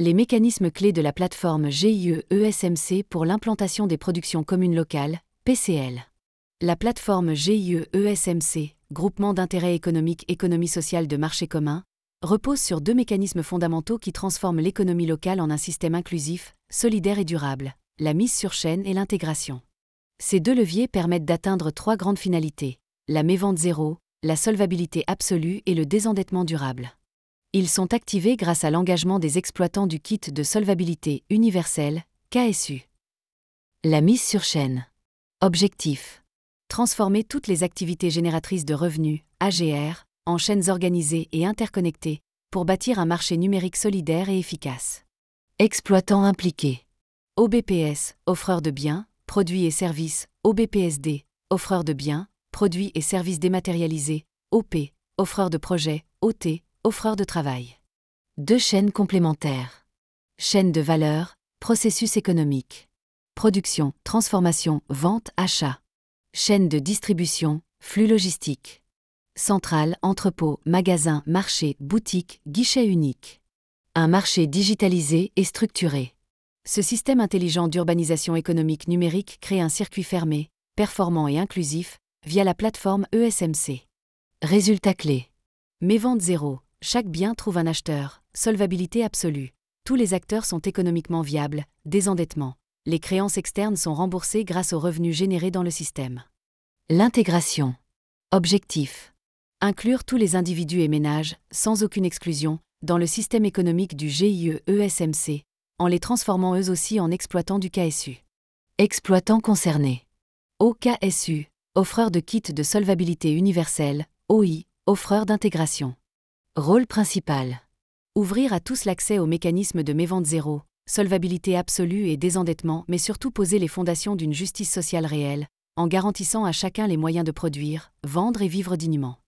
Les mécanismes clés de la plateforme GIE-ESMC pour l'implantation des productions communes locales, PCL. La plateforme GIE-ESMC, Groupement d'intérêt économique économie sociale de marché commun, repose sur deux mécanismes fondamentaux qui transforment l'économie locale en un système inclusif, solidaire et durable, la mise sur chaîne et l'intégration. Ces deux leviers permettent d'atteindre trois grandes finalités, la mévente zéro, la solvabilité absolue et le désendettement durable. Ils sont activés grâce à l'engagement des exploitants du kit de solvabilité universelle, KSU. La mise sur chaîne. Objectif. Transformer toutes les activités génératrices de revenus, AGR, en chaînes organisées et interconnectées, pour bâtir un marché numérique solidaire et efficace. Exploitants impliqués. OBPS, offreur de biens, produits et services, OBPSD, offreur de biens, produits et services dématérialisés, OP, offreur de projets, OT, offreur de travail. Deux chaînes complémentaires. Chaîne de valeur, processus économique. Production, transformation, vente, achat. Chaîne de distribution, flux logistique. Centrale, entrepôt, magasin, marché, boutique, guichet unique. Un marché digitalisé et structuré. Ce système intelligent d'urbanisation économique numérique crée un circuit fermé, performant et inclusif, via la plateforme ESMC. Résultats clés. Mévente zéro. Chaque bien trouve un acheteur. Solvabilité absolue. Tous les acteurs sont économiquement viables. Désendettement. Les créances externes sont remboursées grâce aux revenus générés dans le système. L'intégration. Objectif. Inclure tous les individus et ménages, sans aucune exclusion, dans le système économique du GIE-ESMC, en les transformant eux aussi en exploitants du KSU. Exploitants concernés. OKSU, offreur de kits de solvabilité universelle, OI, offreur d'intégration. Rôle principal. Ouvrir à tous l'accès aux mécanismes de mévente zéro, solvabilité absolue et désendettement, mais surtout poser les fondations d'une justice sociale réelle, en garantissant à chacun les moyens de produire, vendre et vivre dignement.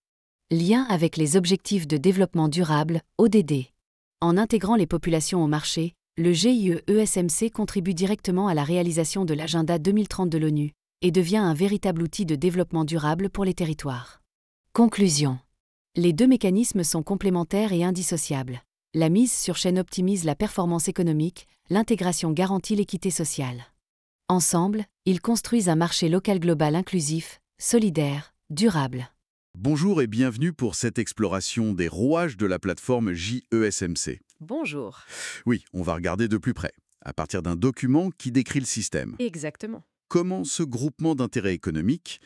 Lien avec les objectifs de développement durable, ODD. En intégrant les populations au marché, le GIE-ESMC contribue directement à la réalisation de l'agenda 2030 de l'ONU et devient un véritable outil de développement durable pour les territoires. Conclusion. Les deux mécanismes sont complémentaires et indissociables. La mise sur chaîne optimise la performance économique, l'intégration garantit l'équité sociale. Ensemble, ils construisent un marché local global inclusif, solidaire, durable. Bonjour et bienvenue pour cette exploration des rouages de la plateforme JESMC. Bonjour. Oui, on va regarder de plus près, à partir d'un document qui décrit le système. Exactement. Comment ce groupement d'intérêt économique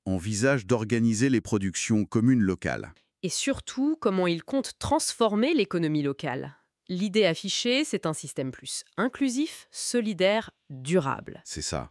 envisage d'organiser les productions communes locales? Et surtout, comment il compte transformer l'économie locale. L'idée affichée, c'est un système plus inclusif, solidaire, durable. C'est ça.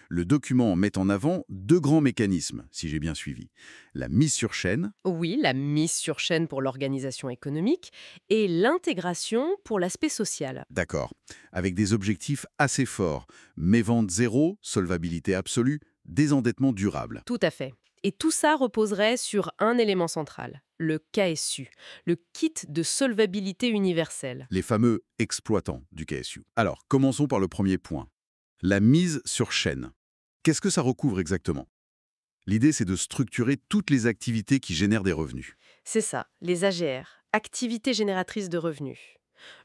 Le document met en avant deux grands mécanismes, si j'ai bien suivi. La mise sur chaîne, Oui, la mise sur chaîne pour l'organisation économique et l'intégration pour l'aspect social. d'accord, avec des objectifs assez forts. Mévente zéro, solvabilité absolue, désendettement durable. Tout à fait. Et tout ça reposerait sur un élément central, le KSU, le kit de solvabilité universelle. Les fameux exploitants du KSU. Alors, commençons par le premier point. La mise sur chaîne. Qu'est-ce que ça recouvre exactement? L'idée, c'est de structurer toutes les activités qui génèrent des revenus. C'est ça, les AGR, activités génératrices de revenus.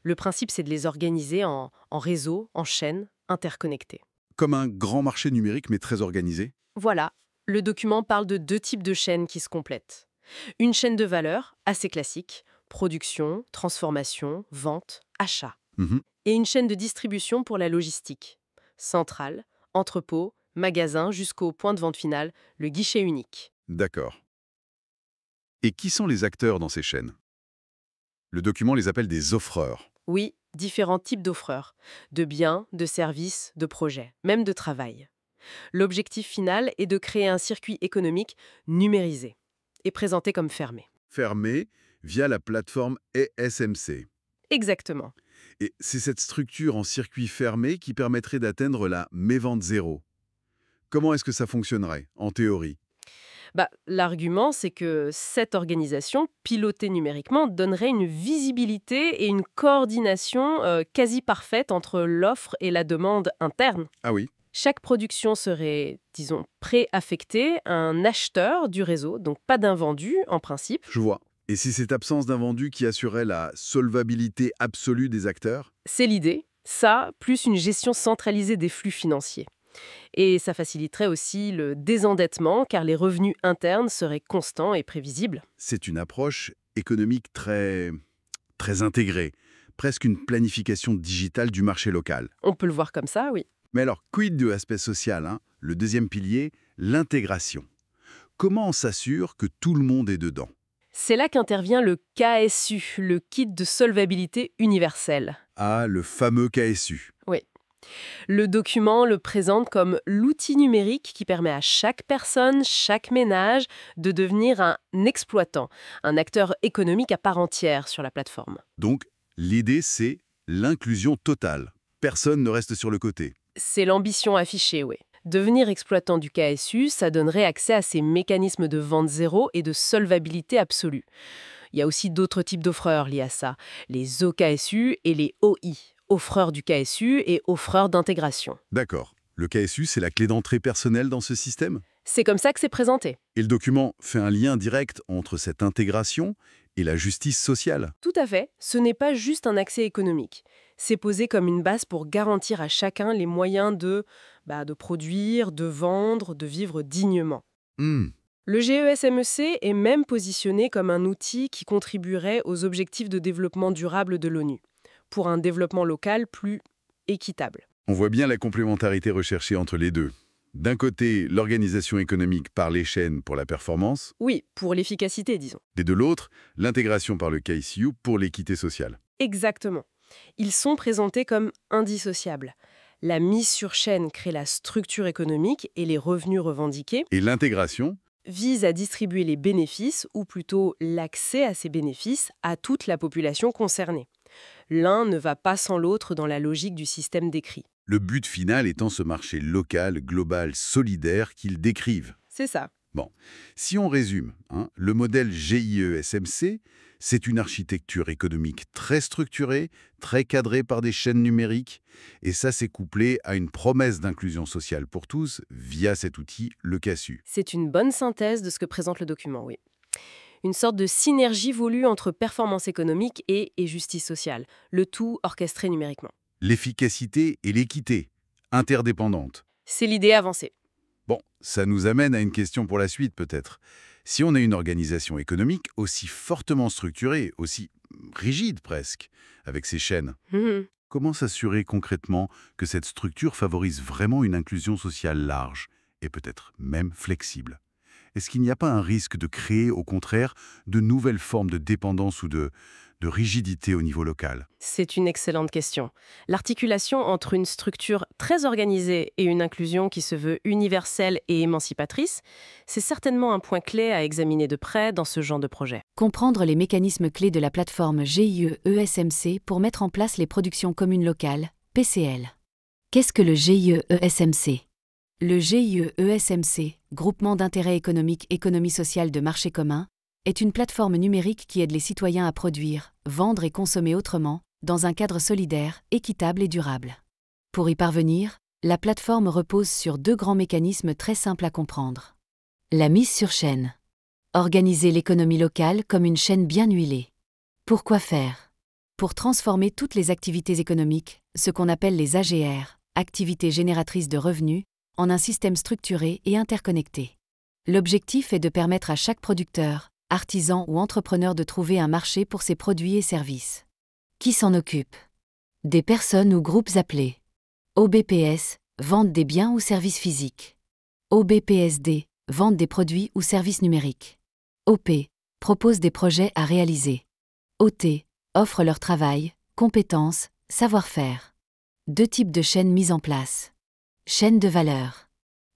Le principe, c'est de les organiser en réseau, en chaîne, interconnectés. Comme un grand marché numérique, mais très organisé. Voilà, le document parle de deux types de chaînes qui se complètent. Une chaîne de valeur, assez classique, production, transformation, vente, achat. Mhm. Et une chaîne de distribution pour la logistique. Centrale, entrepôt, magasin jusqu'au point de vente final, le guichet unique. D'accord. Et qui sont les acteurs dans ces chaînes? Le document les appelle des offreurs. Oui, différents types d'offreurs, de biens, de services, de projets, même de travail. L'objectif final est de créer un circuit économique numérisé et présenté comme fermé. Fermés via la plateforme ESMC. Exactement. Et c'est cette structure en circuit fermé qui permettrait d'atteindre la mévente zéro. Comment est-ce que ça fonctionnerait, en théorie? L'argument, c'est que cette organisation, pilotée numériquement, donnerait une visibilité et une coordination quasi parfaite entre l'offre et la demande interne. Ah oui, Chaque production serait, disons, préaffectée à un acheteur du réseau, donc pas d'invendu en principe. je vois. Et c'est cette absence d'invendu qui assurait la solvabilité absolue des acteurs? C'est l'idée. Ça, plus une gestion centralisée des flux financiers. Et ça faciliterait aussi le désendettement car les revenus internes seraient constants et prévisibles. C'est une approche économique très intégrée, presque une planification digitale du marché local. On peut le voir comme ça, oui. Mais alors, quid de l'aspect social, hein? Le deuxième pilier, l'intégration. Comment on s'assure que tout le monde est dedans? C'est là qu'intervient le KSU, le kit de solvabilité universel. Ah, le fameux KSU. Oui. Le document le présente comme l'outil numérique qui permet à chaque personne, chaque ménage, de devenir un exploitant, un acteur économique à part entière sur la plateforme. Donc, l'idée, c'est l'inclusion totale. Personne ne reste sur le côté. C'est l'ambition affichée, oui. Devenir exploitant du KSU, ça donnerait accès à ces mécanismes de vente zéro et de solvabilité absolue. Il y a aussi d'autres types d'offreurs liés à ça, les OKSU et les OI, offreurs du KSU et offreurs d'intégration. D'accord. Le KSU, c'est la clé d'entrée personnelle dans ce système? C'est comme ça que c'est présenté. Et le document fait un lien direct entre cette intégration et la justice sociale. Tout à fait, ce n'est pas juste un accès économique. C'est posé comme une base pour garantir à chacun les moyens de produire, de vendre, de vivre dignement. Hmm. Le GESMEC est même positionné comme un outil qui contribuerait aux objectifs de développement durable de l'ONU, pour un développement local plus équitable. On voit bien la complémentarité recherchée entre les deux. D'un côté, l'organisation économique par les chaînes pour la performance, Oui, pour l'efficacité, disons. et de l'autre, l'intégration par le KSU pour l'équité sociale. Exactement. Ils sont présentés comme indissociables. La mise sur chaîne crée la structure économique et les revenus revendiqués, Et l'intégration, vise à distribuer les bénéfices, ou plutôt l'accès à ces bénéfices, à toute la population concernée. L'un ne va pas sans l'autre dans la logique du système décrit. le but final étant ce marché local, global, solidaire qu'ils décrivent. C'est ça. Bon, si on résume, hein, le modèle GIE-SMC, c'est une architecture économique très structurée, très cadrée par des chaînes numériques, et ça c'est couplé à une promesse d'inclusion sociale pour tous via cet outil, le KSU. C'est une bonne synthèse de ce que présente le document, oui. Une sorte de synergie voulue entre performance économique et justice sociale, le tout orchestré numériquement. L'efficacité et l'équité, interdépendantes. C'est l'idée avancée. Bon, ça nous amène à une question pour la suite peut-être. Si on a une organisation économique aussi fortement structurée, aussi rigide presque, avec ses chaînes, Mhm. comment s'assurer concrètement que cette structure favorise vraiment une inclusion sociale large et peut-être même flexible? Est-ce qu'il n'y a pas un risque de créer, au contraire, de nouvelles formes de dépendance ou de rigidité au niveau local? C'est une excellente question. L'articulation entre une structure très organisée et une inclusion qui se veut universelle et émancipatrice, c'est certainement un point clé à examiner de près dans ce genre de projet. Comprendre les mécanismes clés de la plateforme GIE-ESMC pour mettre en place les productions communes locales, PCL. Qu'est-ce que le GIE-ESMC? Le GIE-ESMC, Groupement d'intérêt économique économie sociale de marché commun, est une plateforme numérique qui aide les citoyens à produire, vendre et consommer autrement, dans un cadre solidaire, équitable et durable. Pour y parvenir, la plateforme repose sur deux grands mécanismes très simples à comprendre. La mise sur chaîne. Organiser l'économie locale comme une chaîne bien huilée. Pourquoi faire? Pour transformer toutes les activités économiques, ce qu'on appelle les AGR, activités génératrices de revenus, en un système structuré et interconnecté. L'objectif est de permettre à chaque producteur, artisan ou entrepreneur de trouver un marché pour ses produits et services. Qui s'en occupe? Des personnes ou groupes appelés. OBPS, vente des biens ou services physiques. OBPSD, vente des produits ou services numériques. OP, propose des projets à réaliser. OT, offre leur travail, compétences, savoir-faire. Deux types de chaînes mises en place. Chaîne de valeur.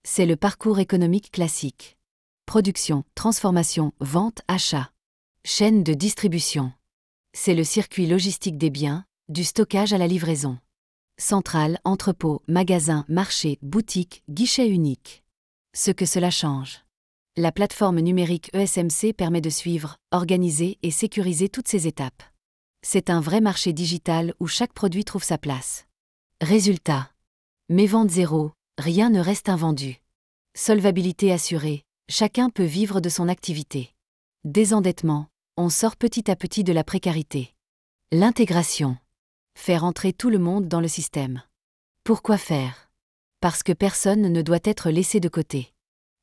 C'est le parcours économique classique. Production, transformation, vente, achat. Chaîne de distribution. C'est le circuit logistique des biens, du stockage à la livraison. Centrale, entrepôt, magasin, marché, boutique, guichet unique. Ce que cela change. La plateforme numérique ESMC permet de suivre, organiser et sécuriser toutes ces étapes. C'est un vrai marché digital où chaque produit trouve sa place. Résultat. Mes ventes zéro, rien ne reste invendu. Solvabilité assurée, chacun peut vivre de son activité. Désendettement, on sort petit à petit de la précarité. L'intégration. Faire entrer tout le monde dans le système. Pourquoi faire? Parce que personne ne doit être laissé de côté.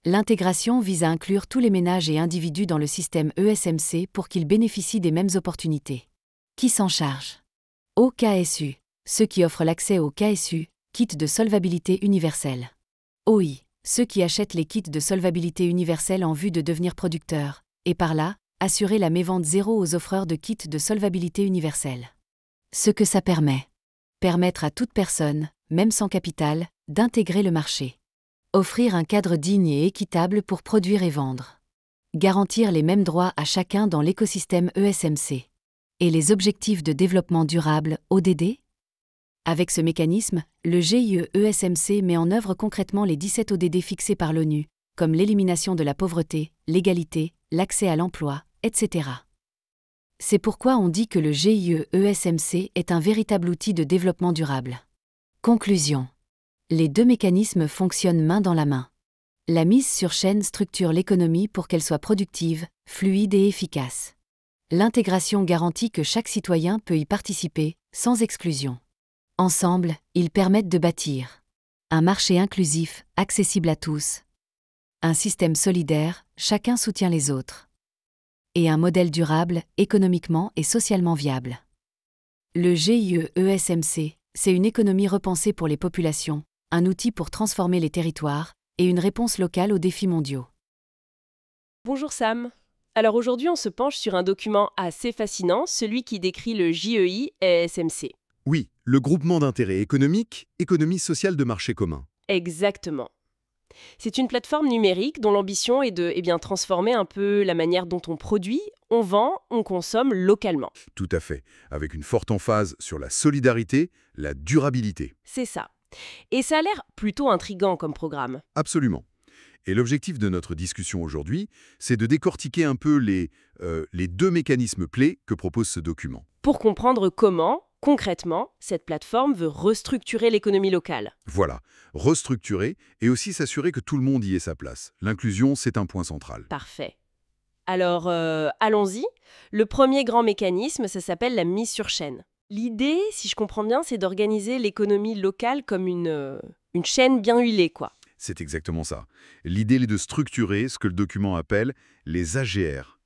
L'intégration vise à inclure tous les ménages et individus dans le système ESMC pour qu'ils bénéficient des mêmes opportunités. Qui s'en charge? OKSU. Ceux qui offrent l'accès au KSU, kit de solvabilité universelle. OI. Ceux qui achètent les kits de solvabilité universelle en vue de devenir producteurs, et par là, assurer la mévente zéro aux offreurs de kits de solvabilité universelle. Ce que ça permet. Permettre à toute personne, même sans capital, d'intégrer le marché. Offrir un cadre digne et équitable pour produire et vendre. Garantir les mêmes droits à chacun dans l'écosystème ESMC. Et les objectifs de développement durable, ODD? Avec ce mécanisme, le GIE ESMC met en œuvre concrètement les 17 ODD fixés par l'ONU, comme l'élimination de la pauvreté, l'égalité, l'accès à l'emploi, etc. C'est pourquoi on dit que le GIE ESMC est un véritable outil de développement durable. Conclusion. Les deux mécanismes fonctionnent main dans la main. La mise sur chaîne structure l'économie pour qu'elle soit productive, fluide et efficace. L'intégration garantit que chaque citoyen peut y participer, sans exclusion. Ensemble, ils permettent de bâtir un marché inclusif, accessible à tous, un système solidaire, chacun soutient les autres, et un modèle durable, économiquement et socialement viable. Le GIE ESMC, c'est une économie repensée pour les populations, un outil pour transformer les territoires, et une réponse locale aux défis mondiaux. Bonjour Sam. Alors aujourd'hui, on se penche sur un document assez fascinant, celui qui décrit le JEI ESMC. Oui, le groupement d'intérêt économique, économie sociale de marché commun. Exactement. C'est une plateforme numérique dont l'ambition est de transformer un peu la manière dont on produit, on vend, on consomme localement. Tout à fait, avec une forte emphase sur la solidarité, la durabilité. C'est ça. Et ça a l'air plutôt intriguant comme programme. Absolument. Et l'objectif de notre discussion aujourd'hui, c'est de décortiquer un peu les deux mécanismes clés que propose ce document. Pour comprendre comment, concrètement, cette plateforme veut restructurer l'économie locale. Voilà, restructurer et aussi s'assurer que tout le monde y ait sa place. L'inclusion, c'est un point central. Parfait. Alors, allons-y. Le premier grand mécanisme, ça s'appelle la mise sur chaîne. L'idée, si je comprends bien, c'est d'organiser l'économie locale comme une chaîne bien huilée, quoi. C'est exactement ça. L'idée est de structurer ce que le document appelle les AGR,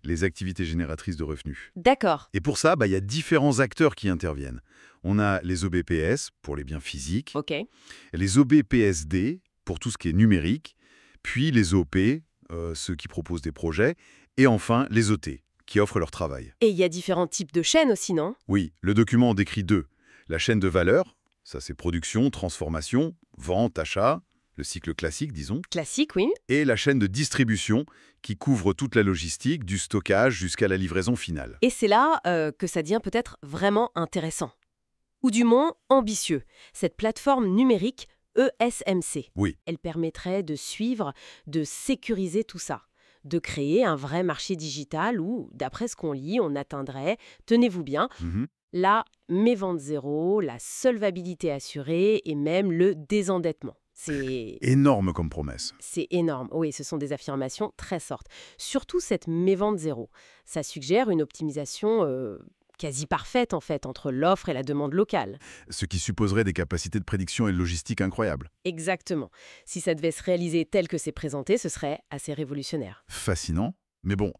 les activités génératrices de revenus. D'accord. Et pour ça, il y a différents acteurs qui interviennent. On a les OBPS pour les biens physiques, Ok. les OBPSD pour tout ce qui est numérique, puis les OP, ceux qui proposent des projets, et enfin les OT, qui offrent leur travail. Et il y a différents types de chaînes aussi, non? Oui, le document en décrit deux. La chaîne de valeur, ça c'est production, transformation, vente, achat, le cycle classique, disons. Classique, oui. Et la chaîne de distribution, qui couvre toute la logistique, du stockage jusqu'à la livraison finale. Et c'est là que ça devient peut-être vraiment intéressant. Ou du moins ambitieux. Cette plateforme numérique ESMC. Oui. Elle permettrait de suivre, de sécuriser tout ça. De créer un vrai marché digital où, d'après ce qu'on lit, on atteindrait, tenez-vous bien, la mévente zéro, la solvabilité assurée et même le désendettement. C'est énorme comme promesse. C'est énorme. Oui, ce sont des affirmations très fortes. Surtout cette mévente zéro. Ça suggère une optimisation quasi parfaite, en fait, entre l'offre et la demande locale. Ce qui supposerait des capacités de prédiction et de logistique incroyables. Exactement. Si ça devait se réaliser tel que c'est présenté, ce serait assez révolutionnaire. Fascinant. Mais bon,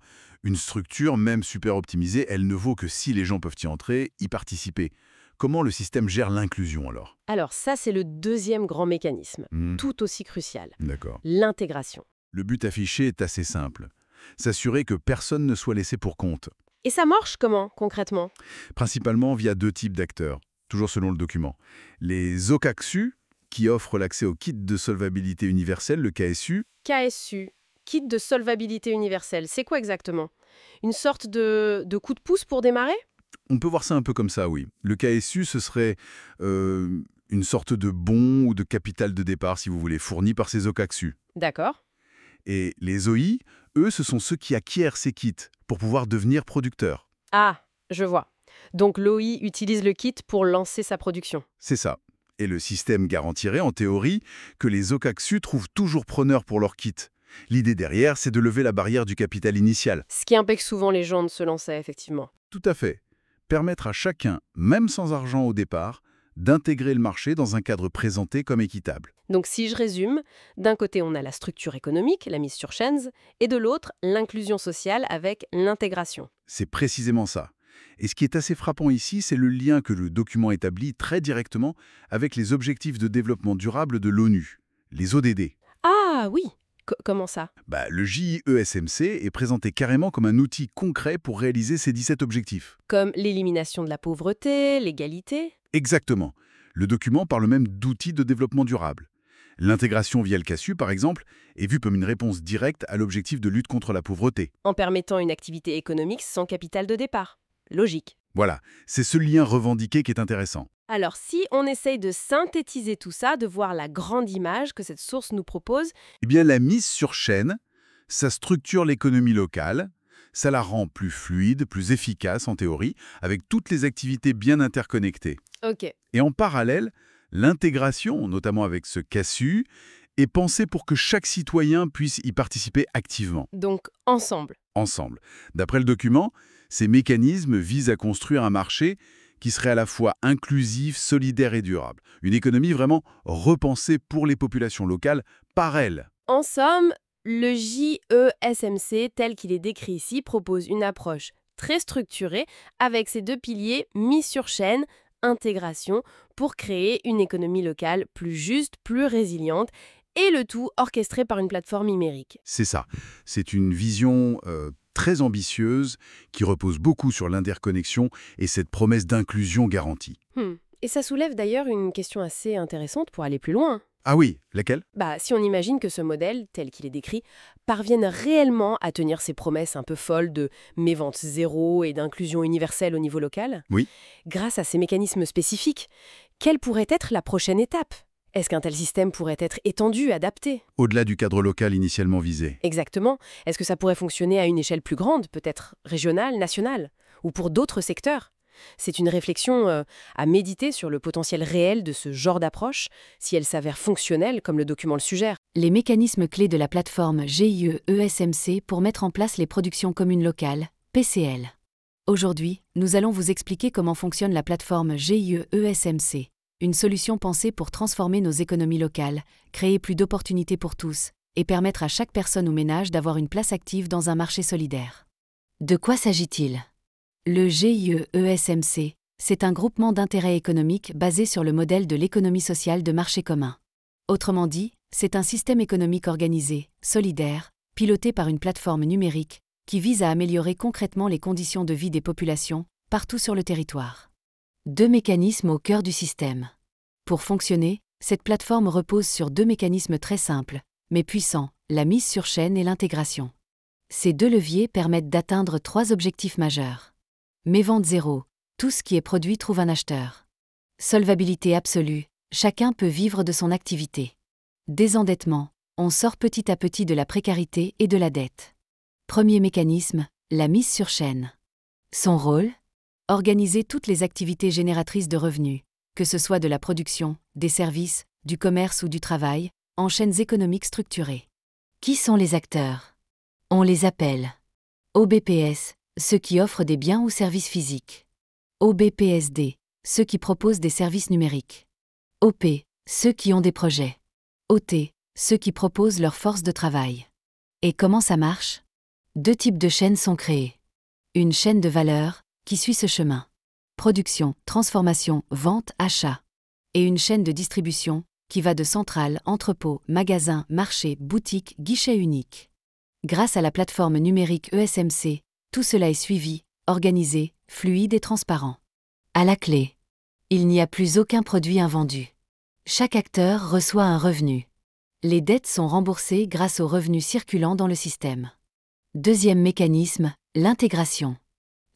une structure, même super optimisée, elle ne vaut que si les gens peuvent y entrer, y participer. Comment le système gère l'inclusion alors? Alors ça, c'est le deuxième grand mécanisme, tout aussi crucial. D'accord. L'intégration. Le but affiché est assez simple. S'assurer que personne ne soit laissé pour compte. Et ça marche comment, concrètement? Principalement via deux types d'acteurs, toujours selon le document. Les OKAKSU, qui offrent l'accès au kit de solvabilité universelle, le KSU. KSU, kit de solvabilité universelle, c'est quoi exactement? Une sorte de coup de pouce pour démarrer? On peut voir ça un peu comme ça, oui. Le KSU, ce serait une sorte de bon ou de capital de départ, si vous voulez, fourni par ces OKAKSU. D'accord. Et les OI, eux, ce sont ceux qui acquièrent ces kits pour pouvoir devenir producteurs. Ah, je vois. Donc l'OI utilise le kit pour lancer sa production. C'est ça. Et le système garantirait, en théorie, que les OKAKSU trouvent toujours preneurs pour leur kit. L'idée derrière, c'est de lever la barrière du capital initial. Ce qui empêche souvent les gens de se lancer, effectivement. Tout à fait. Permettre à chacun, même sans argent au départ, d'intégrer le marché dans un cadre présenté comme équitable. Donc si je résume, d'un côté on a la structure économique, la mise sur chaîne, et de l'autre l'inclusion sociale avec l'intégration. C'est précisément ça. Et ce qui est assez frappant ici, c'est le lien que le document établit très directement avec les objectifs de développement durable de l'ONU, les ODD. Ah oui, comment ça? Le JIESMC est présenté carrément comme un outil concret pour réaliser ces 17 objectifs. Comme l'élimination de la pauvreté, l'égalité? Exactement. Le document parle même d'outils de développement durable. L'intégration via le CASU, par exemple, est vue comme une réponse directe à l'objectif de lutte contre la pauvreté. En permettant une activité économique sans capital de départ. Logique. Voilà, c'est ce lien revendiqué qui est intéressant. Alors si on essaye de synthétiser tout ça, de voir la grande image que cette source nous propose, Eh bien, la mise sur chaîne, ça structure l'économie locale, ça la rend plus fluide, plus efficace en théorie, avec toutes les activités bien interconnectées. ok, Et en parallèle, l'intégration, notamment avec ce CASU, est pensée pour que chaque citoyen puisse y participer activement, donc ensemble. ensemble. D'après le document, ces mécanismes visent à construire un marché qui serait à la fois inclusif, solidaire et durable. Une économie vraiment repensée pour les populations locales par elles. En somme, le JESMC, tel qu'il est décrit ici, propose une approche très structurée avec ses deux piliers mis sur chaîne, intégration, pour créer une économie locale plus juste, plus résiliente, et le tout orchestré par une plateforme numérique. C'est ça. C'est une vision très ambitieuse qui repose beaucoup sur l'interconnexion et cette promesse d'inclusion garantie. Et ça soulève d'ailleurs une question assez intéressante pour aller plus loin. Ah oui, laquelle? Si on imagine que ce modèle, tel qu'il est décrit, parvienne réellement à tenir ses promesses un peu folles de mévente zéro et d'inclusion universelle au niveau local, Oui. grâce à ces mécanismes spécifiques, quelle pourrait être la prochaine étape? Est-ce qu'un tel système pourrait être étendu, adapté? Au-delà du cadre local initialement visé. Exactement. Est-ce que ça pourrait fonctionner à une échelle plus grande, peut-être régionale, nationale, ou pour d'autres secteurs? C'est une réflexion à méditer sur le potentiel réel de ce genre d'approche, si elle s'avère fonctionnelle comme le document le suggère. Les mécanismes clés de la plateforme GIE-ESMC pour mettre en place les productions communes locales, PCL. Aujourd'hui, nous allons vous expliquer comment fonctionne la plateforme GIE-ESMC, une solution pensée pour transformer nos économies locales, créer plus d'opportunités pour tous, et permettre à chaque personne ou ménage d'avoir une place active dans un marché solidaire. De quoi s'agit-il ? Le GIE-ESMC, c'est un groupement d'intérêts économiques basé sur le modèle de l'économie sociale de marché commun. Autrement dit, c'est un système économique organisé, solidaire, piloté par une plateforme numérique, qui vise à améliorer concrètement les conditions de vie des populations, partout sur le territoire. Deux mécanismes au cœur du système. Pour fonctionner, cette plateforme repose sur deux mécanismes très simples, mais puissants, la mise sur chaîne et l'intégration. Ces deux leviers permettent d'atteindre trois objectifs majeurs. Mévente zéro, tout ce qui est produit trouve un acheteur. Solvabilité absolue, chacun peut vivre de son activité. Désendettement, on sort petit à petit de la précarité et de la dette. Premier mécanisme, la mise sur chaîne. Son rôle ? Organiser toutes les activités génératrices de revenus, que ce soit de la production, des services, du commerce ou du travail, en chaînes économiques structurées. Qui sont les acteurs ? On les appelle OBPS, ceux qui offrent des biens ou services physiques. OBPSD, ceux qui proposent des services numériques. OP, ceux qui ont des projets. OT, ceux qui proposent leur force de travail. Et comment ça marche ? Deux types de chaînes sont créées. Une chaîne de valeur, qui suit ce chemin. Production, transformation, vente, achat. Et une chaîne de distribution, qui va de centrale, entrepôt, magasin, marché, boutique, guichet unique. Grâce à la plateforme numérique ESMC, tout cela est suivi, organisé, fluide et transparent. À la clé, il n'y a plus aucun produit invendu. Chaque acteur reçoit un revenu. Les dettes sont remboursées grâce aux revenus circulant dans le système. Deuxième mécanisme, l'intégration.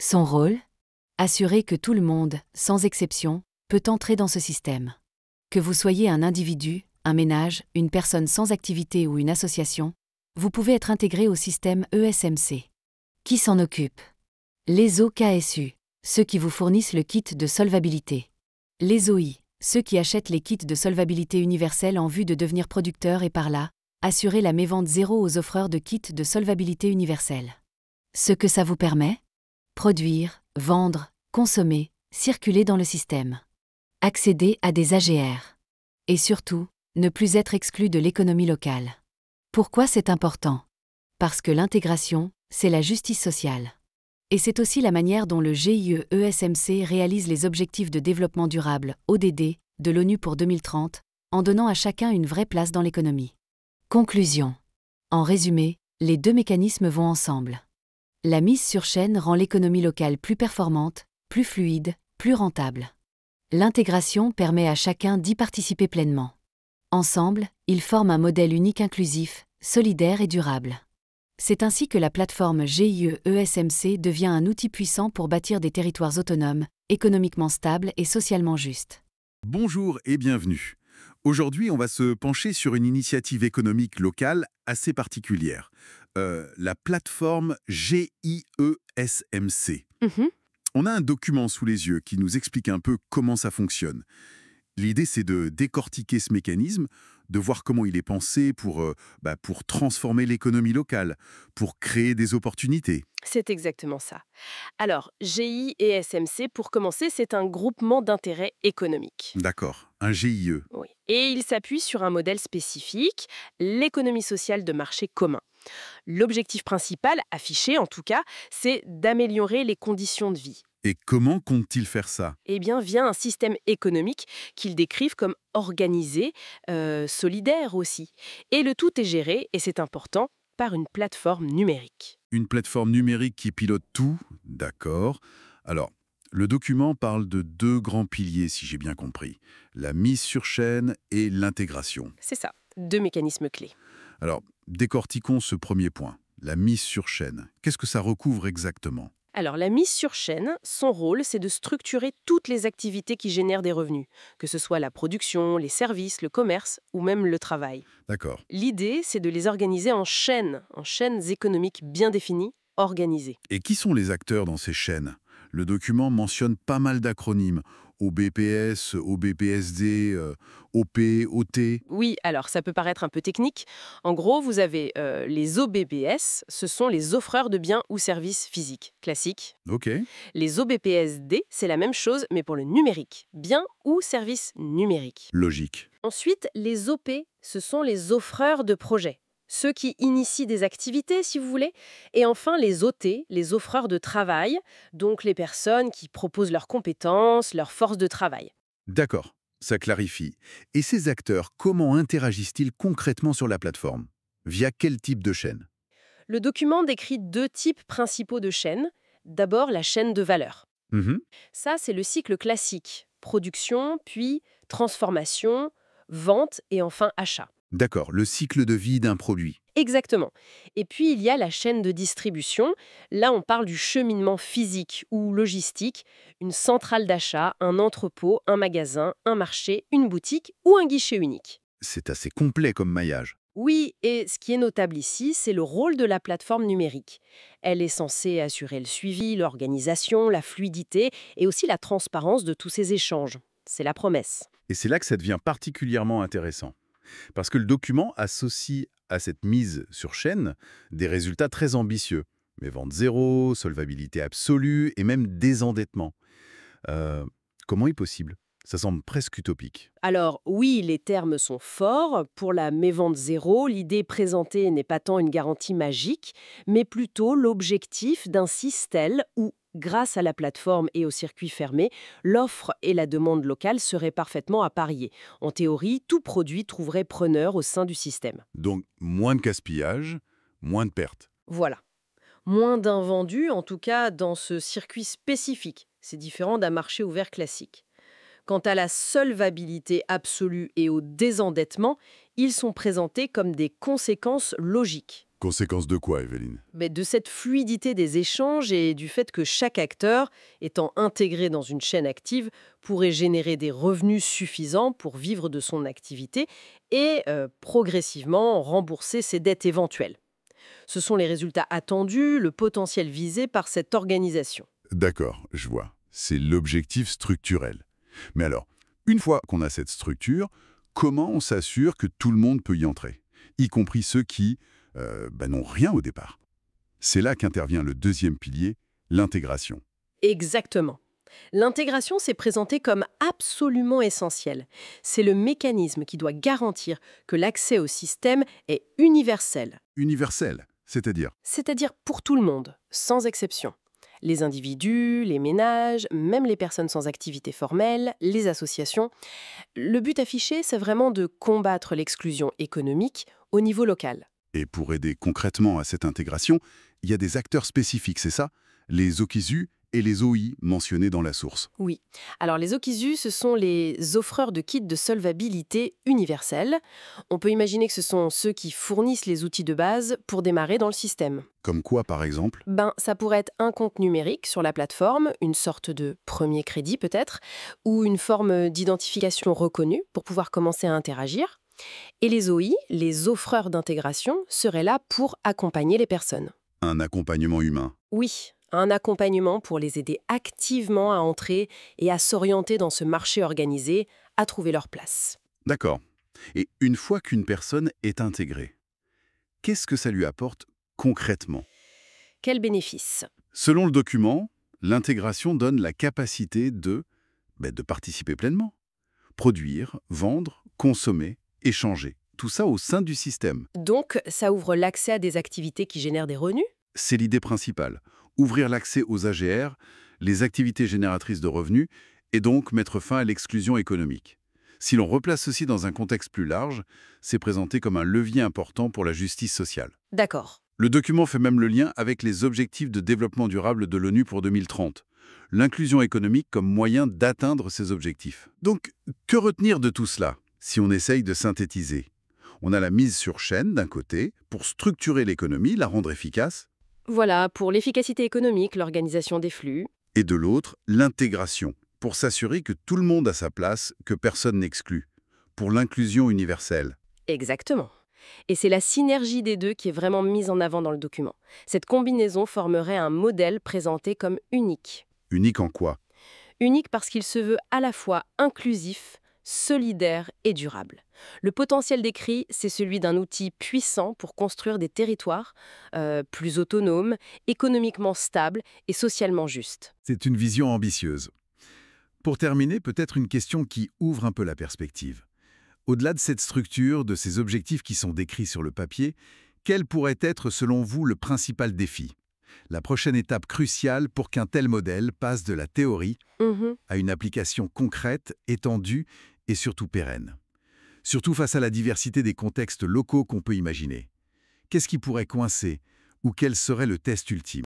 Son rôle ? Assurer que tout le monde, sans exception, peut entrer dans ce système. Que vous soyez un individu, un ménage, une personne sans activité ou une association, vous pouvez être intégré au système ESMC. Qui s'en occupe ? Les OKSU, ceux qui vous fournissent le kit de solvabilité. Les OI, ceux qui achètent les kits de solvabilité universelle en vue de devenir producteurs et par là, assurer la mévente zéro aux offreurs de kits de solvabilité universelle. Ce que ça vous permet ? Produire, vendre, consommer, circuler dans le système. Accéder à des AGR. Et surtout, ne plus être exclu de l'économie locale. Pourquoi c'est important ? Parce que l'intégration, c'est la justice sociale. Et c'est aussi la manière dont le GIE-ESMC réalise les objectifs de développement durable, ODD, de l'ONU pour 2030, en donnant à chacun une vraie place dans l'économie. Conclusion. En résumé, les deux mécanismes vont ensemble. La mise sur chaîne rend l'économie locale plus performante, plus fluide, plus rentable. L'intégration permet à chacun d'y participer pleinement. Ensemble, ils forment un modèle unique inclusif, solidaire et durable. C'est ainsi que la plateforme GIE-ESMC devient un outil puissant pour bâtir des territoires autonomes, économiquement stables et socialement justes. Bonjour et bienvenue. Aujourd'hui, on va se pencher sur une initiative économique locale assez particulière. La plateforme GIE-ESMC. On a un document sous les yeux qui nous explique un peu comment ça fonctionne. L'idée, c'est de décortiquer ce mécanisme, de voir comment il est pensé pour transformer l'économie locale, pour créer des opportunités. C'est exactement ça. Alors, GI et SMC, pour commencer, c'est un groupement d'intérêt économique. D'accord, un GIE. Oui. Et il s'appuie sur un modèle spécifique, l'économie sociale de marché commun. L'objectif principal, affiché en tout cas, c'est d'améliorer les conditions de vie. Et comment compte-t-il faire ça? Eh bien, via un système économique qu'ils décrivent comme organisé, solidaire aussi. Et le tout est géré, et c'est important, par une plateforme numérique. Une plateforme numérique qui pilote tout? D'accord. Alors, le document parle de deux grands piliers, si j'ai bien compris. La mise sur chaîne et l'intégration. C'est ça, deux mécanismes clés. Alors, décortiquons ce premier point. La mise sur chaîne. Qu'est-ce que ça recouvre exactement? Alors, la mise sur chaîne, son rôle, c'est de structurer toutes les activités qui génèrent des revenus, que ce soit la production, les services, le commerce ou même le travail. D'accord. L'idée, c'est de les organiser en chaînes économiques bien définies, organisées. Et qui sont les acteurs dans ces chaînes? Le document mentionne pas mal d'acronymes. OBPS, OBPSD, OP, OT. Oui, alors ça peut paraître un peu technique. En gros, vous avez les OBPS, ce sont les offreurs de biens ou services physiques, classiques. OK. Les OBPSD, c'est la même chose, mais pour le numérique, biens ou services numériques. Logique. Ensuite, les OP, ce sont les offreurs de projets, ceux qui initient des activités, si vous voulez. Et enfin, les OT, les offreurs de travail, donc les personnes qui proposent leurs compétences, leurs forces de travail. D'accord, ça clarifie. Et ces acteurs, comment interagissent-ils concrètement sur la plateforme? Via quel type de chaîne? Le document décrit deux types principaux de chaînes. D'abord, la chaîne de valeur. Ça, c'est le cycle classique. Production, puis transformation, vente et enfin achat. D'accord, le cycle de vie d'un produit. Exactement. Et puis, il y a la chaîne de distribution. Là, on parle du cheminement physique ou logistique, une centrale d'achat, un entrepôt, un magasin, un marché, une boutique ou un guichet unique. C'est assez complet comme maillage. Oui, et ce qui est notable ici, c'est le rôle de la plateforme numérique. Elle est censée assurer le suivi, l'organisation, la fluidité et aussi la transparence de tous ces échanges. C'est la promesse. Et c'est là que ça devient particulièrement intéressant. Parce que le document associe à cette mise sur chaîne des résultats très ambitieux. Mais vente zéro, solvabilité absolue et même désendettement. Comment est possible? Ça semble presque utopique. Alors oui, les termes sont forts. Pour la mévente zéro, l'idée présentée n'est pas tant une garantie magique, mais plutôt l'objectif d'un système où, grâce à la plateforme et au circuit fermé, l'offre et la demande locale seraient parfaitement appariées. En théorie, tout produit trouverait preneur au sein du système. Donc, moins de gaspillage, moins de pertes. Voilà. Moins d'invendus, en tout cas dans ce circuit spécifique. C'est différent d'un marché ouvert classique. Quant à la solvabilité absolue et au désendettement, ils sont présentés comme des conséquences logiques. Conséquence de quoi, Evelyne? Mais de cette fluidité des échanges et du fait que chaque acteur, étant intégré dans une chaîne active, pourrait générer des revenus suffisants pour vivre de son activité et progressivement rembourser ses dettes éventuelles. Ce sont les résultats attendus, le potentiel visé par cette organisation. D'accord, je vois. C'est l'objectif structurel. Mais alors, une fois qu'on a cette structure, comment on s'assure que tout le monde peut y entrer? y compris ceux qui n'ont rien au départ. C'est là qu'intervient le deuxième pilier, l'intégration. Exactement. L'intégration s'est présentée comme absolument essentielle. C'est le mécanisme qui doit garantir que l'accès au système est universel, Universel, c'est-à-dire c'est-à-dire pour tout le monde, sans exception. Les individus, les ménages, même les personnes sans activité formelle, les associations. Le but affiché, c'est vraiment de combattre l'exclusion économique au niveau local. Et pour aider concrètement à cette intégration, il y a des acteurs spécifiques, c'est ça? Les OKISU et les OI mentionnés dans la source. Oui. Alors les OKISU, ce sont les offreurs de kits de solvabilité universels. On peut imaginer que ce sont ceux qui fournissent les outils de base pour démarrer dans le système. Comme quoi, par exemple? Ça pourrait être un compte numérique sur la plateforme, une sorte de premier crédit peut-être, ou une forme d'identification reconnue pour pouvoir commencer à interagir. Et les OI, les offreurs d'intégration, seraient là pour accompagner les personnes. Un accompagnement humain. Oui, un accompagnement pour les aider activement à entrer et à s'orienter dans ce marché organisé, à trouver leur place. D'accord. Et une fois qu'une personne est intégrée, qu'est-ce que ça lui apporte concrètement? Quel bénéfice? Selon le document, l'intégration donne la capacité de participer pleinement. Produire, vendre, consommer, échanger. Tout ça au sein du système. Donc, ça ouvre l'accès à des activités qui génèrent des revenus? C'est l'idée principale. Ouvrir l'accès aux AGR, les activités génératrices de revenus, et donc mettre fin à l'exclusion économique. Si l'on replace ceci dans un contexte plus large, c'est présenté comme un levier important pour la justice sociale. D'accord. Le document fait même le lien avec les objectifs de développement durable de l'ONU pour 2030. L'inclusion économique comme moyen d'atteindre ces objectifs. Donc, que retenir de tout cela, si on essaye de synthétiser? On a la mise sur chaîne, d'un côté, pour structurer l'économie, la rendre efficace, Voilà, pour l'efficacité économique, l'organisation des flux. et de l'autre, l'intégration, pour s'assurer que tout le monde a sa place, que personne n'exclut, pour l'inclusion universelle. Exactement. Et c'est la synergie des deux qui est vraiment mise en avant dans le document. Cette combinaison formerait un modèle présenté comme unique. Unique en quoi? Unique parce qu'il se veut à la fois inclusif, solidaire et durable. Le potentiel décrit, c'est celui d'un outil puissant pour construire des territoires plus autonomes, économiquement stables et socialement justes. C'est une vision ambitieuse. Pour terminer, peut-être une question qui ouvre un peu la perspective. Au-delà de cette structure, de ces objectifs qui sont décrits sur le papier, quel pourrait être, selon vous, le principal défi? La prochaine étape cruciale pour qu'un tel modèle passe de la théorie Mhm. à une application concrète, étendue et surtout pérenne. Surtout face à la diversité des contextes locaux qu'on peut imaginer. Qu'est-ce qui pourrait coincer ou quel serait le test ultime?